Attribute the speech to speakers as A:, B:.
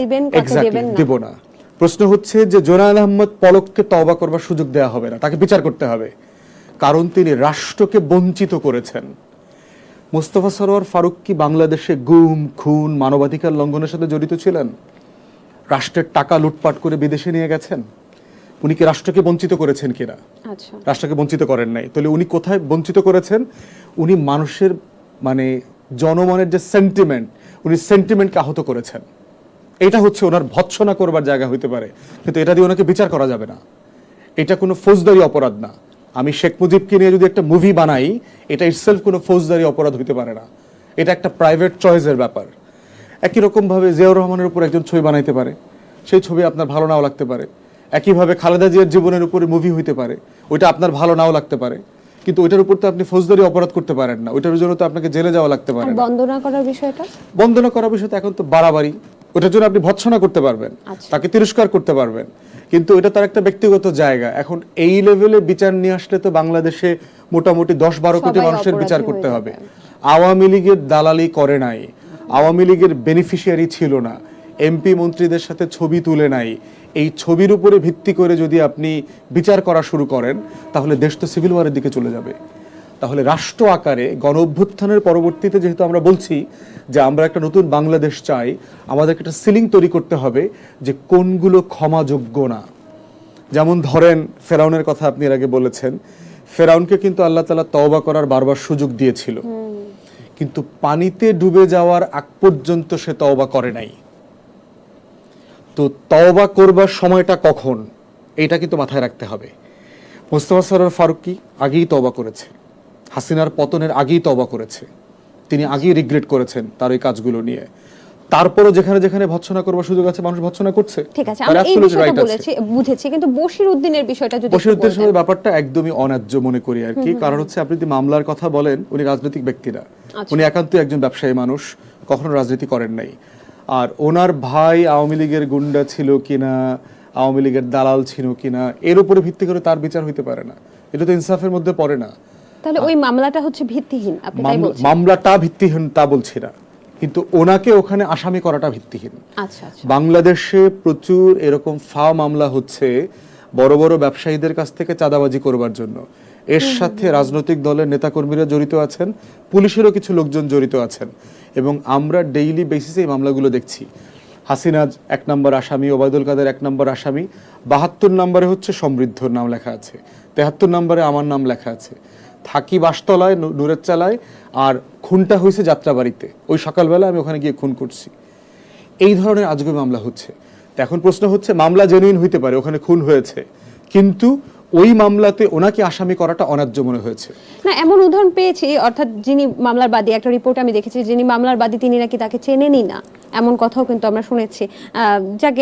A: দিবেন কত দিবেন না
B: দেব না। প্রশ্ন হচ্ছে যে জোনায়েল আহমদ পলককে তওবা করবার সুযোগ দেওয়া হবে না, তাকে বিচার করতে হবে, কারণ তিনি রাষ্ট্রকে বঞ্চিত করেছেন। মোস্তফা সরোয়ার ফারুক কি বাংলাদেশে গুম, খুন, মানবাধিকার লঙ্ঘনের সাথে জড়িত ছিলেন? রাষ্ট্রের টাকা লুটপাট করে বিদেশে নিয়ে গেছেন? উনি কি রাষ্ট্রকে বঞ্চিত করেছেন কিনা?
A: আচ্ছা,
B: রাষ্ট্রকে বঞ্চিত করেন নাই। তাহলে উনি কোথায় বঞ্চিত করেছেন? উনি মানুষের মানে জনমনের যে সেন্টিমেন্ট, উনি সেন্টিমেন্টকে আহত করেছেন। এটা হচ্ছে ওনার ভৎসনা করবার জায়গা হইতে পারে, কিন্তু এটা দিয়ে ওনাকে বিচার করা যাবে না। এটা কোনো ফৌজদারি অপরাধ না। আমি শেখ মুজিবকে নিয়ে যদি একটা মুভি বানাই, এটা ইটসেলফ কোনো ফৌজদারি অপরাধ হইতে পারে না। এটা একটা প্রাইভেট চয়েসের ব্যাপার। একই রকমভাবে জিয়াউর রহমানের উপর একজন ছবি বানাইতে পারে, সেই ছবি আপনার ভালো নাও লাগতে পারে। একইভাবে খালেদা জিয়ার জীবনের উপরে মুভি হইতে পারে, ওইটা আপনার ভালো নাও লাগতে পারে, কিন্তু ওইটার উপর তো আপনি ফৌজদারি অপরাধ করতে পারেন না, ওইটার জন্য তো আপনাকে জেলে যাওয়া লাগতে পারে।
A: বন্দনা করার বিষয়টা,
B: বন্দনা করার বিষয়টা এখন তো বাড়াবাড়ি। ওটার জন্য আপনি ভৎসনা করতে পারবেন, তাকে তিরস্কার করতে পারবেন, কিন্তু এটা তার একটা ব্যক্তিগত জায়গা। এখন এই লেভেলে বিচার নিয়ে আসলে তো বাংলাদেশে মোটামুটি 10-12 কোটি মানুষের বিচার করতে হবে। আওয়ামী লীগের দালালি করে নাই, আওয়ামী লীগের বেনিফিশিয়ারি ছিল না, এমপি মন্ত্রীদের সাথে ছবি তুলে নাই, এই ছবির উপরে ভিত্তি করে যদি আপনি বিচার করা শুরু করেন, তাহলে দেশ তো সিভিল ওয়ারের দিকে চলে যাবে। তাহলে রাষ্ট্র আকারে গণ অভ্যুত্থানের পরবর্তীতে যেহেতু আমরা বলছি যে আমরা একটা নতুন বাংলাদেশ চাই, আমাদেরকে একটা সিলিং তৈরি করতে হবে যে কোনগুলো ক্ষমাযোগ্য না। যেমন ধরেন ফেরাউনের কথা আপনি এর আগে বলেছেন, ফেরাউনকে কিন্তু আল্লাহ তাআলা তওবা করার বারবার সুযোগ দিয়েছিল, কিন্তু পানিতে ডুবে যাওয়ার আগ পর্যন্ত সে তওবা করে নাই। তো তওবা করবার সময়টা কখন, এটা কিন্তু মাথায় রাখতে হবে। মোস্তফা সরোয়ার ফারুক কি আগেই তওবা করেছে, হাসিনার পতনের আগেই তওবা করেছে, তিনি আগেই রিগ্রেট করেছেন তার এই কাজগুলো নিয়ে। তারপরও যেখানে যেখানে ভৎসনা করবার সুযোগ আছে মানুষ ভৎসনা করছে।
A: ঠিক আছে, আমরা এই বিষয়টা বলেছি, বুঝেছি, কিন্তু বশির উদ্দিনের বিষয়টা যদি
B: বশির উদ্দিনের সাথে ব্যাপারটা একদমই অন্যায্য মনে করি আর কি। কারণ হচ্ছে আপনি যদি মামলার কথা বলেন, উনি রাজনৈতিক ব্যক্তি না, উনি একান্তই একজন ব্যবসায়ী মানুষ, কখনো রাজনীতি করেন নাই। আর ওনার ভাই আওয়ামী লীগের গুন্ডা ছিল কিনা, আওয়ামী লীগের দালাল ছিল কিনা, এর উপরে ভিত্তি করে তার বিচার হইতে পারে না। এটা তো ইনসাফের মধ্যে পড়ে না।
A: তাহলে ওই মামলাটা হচ্ছে ভিত্তিহীন, আপনি তাই বলছেন?
B: মামলাটা ভিত্তিহীন তা বলছি না, কিন্তু ওনাকে ওখানে আসামি করাটা ভিত্তিহীন।
A: আচ্ছা আচ্ছা,
B: বাংলাদেশে প্রচুর এরকম মামলা হচ্ছে বড় বড় ব্যবসায়ীদের কাছ থেকে চাঁদাবাজি করবার জন্য। এর সাথে রাজনৈতিক দলের নেতাকর্মীরা জড়িত আছেন, পুলিশেরও কিছু লোকজন জড়িত আছেন, এবং আমরা ডেইলি বেসিসে এই মামলাগুলো দেখছি। হাসিনা 1 নম্বর আসামি, ওবায়দুল কাদের 1 নম্বর আসামি, 72 নম্বরে হচ্ছে সমৃদ্ধর নাম লেখা আছে, 73 নম্বরে আমার নাম লেখা আছে। থাকি বাসতলায়, নুরের চালায়, আর খুনটা হয়েছে যাত্রাবাড়িতে, ওই সকালবেলা আমি ওখানে গিয়ে খুন করছি। এই ধরনের আজগুবি মামলা হচ্ছে। এখন প্রশ্ন হচ্ছে, মামলা জেনুইন হইতে পারে, ওখানে খুন হয়েছে, কিন্তু ওই মামলাতে ওনাকে আসামি করাটা অন্যায্য মনে হয়েছে।
A: না, এমন উদাহরণ পেয়েছি, অর্থাৎ যিনি মামলার বাদী, একটা রিপোর্ট আমি দেখেছি, যিনি মামলার বাদী তিনি নাকি তাকে চেনেনই না, এমন কথাও কিন্তু আমরা শুনেছি। যাকে